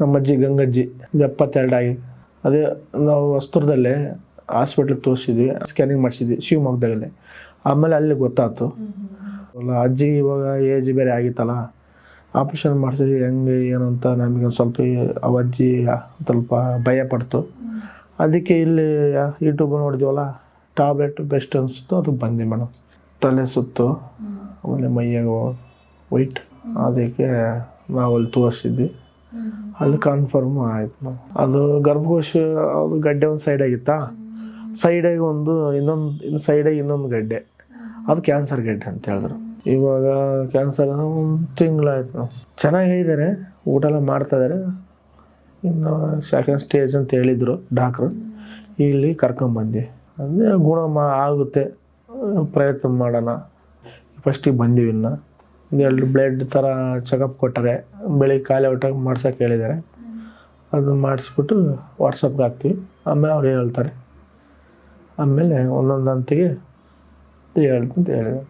ನಮ್ಮ ಅಜ್ಜಿ ಗಂಗಜ್ಜಿ 72 ಆಗಿ. ಅದೇ ನಾವು ವಸ್ತುರದಲ್ಲೇ ಹಾಸ್ಪಿಟ್ಲಿಗೆ ತೋರಿಸಿದ್ವಿ, ಸ್ಕ್ಯಾನಿಂಗ್ ಮಾಡಿಸಿದ್ವಿ ಶಿವಮೊಗ್ಗದಾಗಲೇ. ಆಮೇಲೆ ಅಲ್ಲಿ ಗೊತ್ತಾಯ್ತು ಅಲ್ಲ ಅಜ್ಜಿ ಇವಾಗ ಏಜ್ ಬೇರೆ ಆಗಿತ್ತಲ್ಲ, ಆಪ್ರೇಷನ್ ಮಾಡಿಸಿದ್ವಿ ಹೆಂಗೆ ಏನು ಅಂತ ನಮಗೆ ಒಂದು ಸ್ವಲ್ಪ ಅವಜ್ಜಿ ಸ್ವಲ್ಪ ಭಯ ಪಡ್ತು. ಅದಕ್ಕೆ ಇಲ್ಲಿ ಯೂಟ್ಯೂಬ್ ನೋಡಿದ್ವಲ್ಲ, ಟ್ಯಾಬ್ಲೆಟ್ ಬೆಸ್ಟ್ ಅನಿಸ್ತು, ಅದಕ್ಕೆ ಬಂದೆ ಮೇಡಮ್. ತಲೆ ಸುತ್ತು ಆಮೇಲೆ ಮೈಯಾಗ ವೈಟ್, ಅದಕ್ಕೆ ನಾವು ಅಲ್ಲಿ ತೋರಿಸಿದ್ವಿ. ಅಲ್ಲಿ ಕನ್ಫರ್ಮ್ ಆಯ್ತು ಮೇಡಮ್. ಅದು ಗರ್ಭಕೋಶ ಅದು ಗಡ್ಡೆ ಒಂದು ಸೈಡಾಗಿತ್ತಾ, ಸೈಡಾಗಿ ಇನ್ನೊಂದು ಸೈಡಾಗಿ ಇನ್ನೊಂದು ಗಡ್ಡೆ, ಅದು ಕ್ಯಾನ್ಸರ್ ಗಡ್ಡೆ ಅಂತ ಹೇಳಿದ್ರು. ಇವಾಗ ಕ್ಯಾನ್ಸರ್ 1 ತಿಂಗಳಾಯ್ತು ಮೇಡಮ್. ಚೆನ್ನಾಗಿದ್ದಾರೆ, ಊಟ ಎಲ್ಲ ಮಾಡ್ತಾಯಿದ್ದಾರೆ. ಇನ್ನು ಸೆಕೆಂಡ್ ಸ್ಟೇಜ್ ಅಂತ ಹೇಳಿದರು ಡಾಕ್ಟ್ರು. ಇಲ್ಲಿ ಕರ್ಕೊಂಬಂದು ಅದೇ ಆಗುತ್ತೆ, ಪ್ರಯತ್ನ ಮಾಡೋಣ. ಫಸ್ಟಿಗೆ ಬಂದೀವಿ. ಇನ್ನು 2 ಬ್ಲಡ್ ಥರ ಚೆಕಪ್ ಕೊಟ್ಟರೆ, ಬೆಳಿಗ್ಗೆ ಖಾಲಿ ಹೊಟ್ಟೆಗೆ ಮಾಡ್ಸೋಕೆ ಹೇಳಿದ್ದಾರೆ. ಅದನ್ನು ಮಾಡಿಸ್ಬಿಟ್ಟು ವಾಟ್ಸಪ್ಗೆ ಹಾಕ್ತೀವಿ. ಆಮೇಲೆ ಅವ್ರು ಹೇಳ್ತಾರೆ, ಆಮೇಲೆ ಒಂದೊಂದು ಹಂತಿಗೆ ಹೇಳ್ತಂತ ಹೇಳಿದ್ದಾರೆ.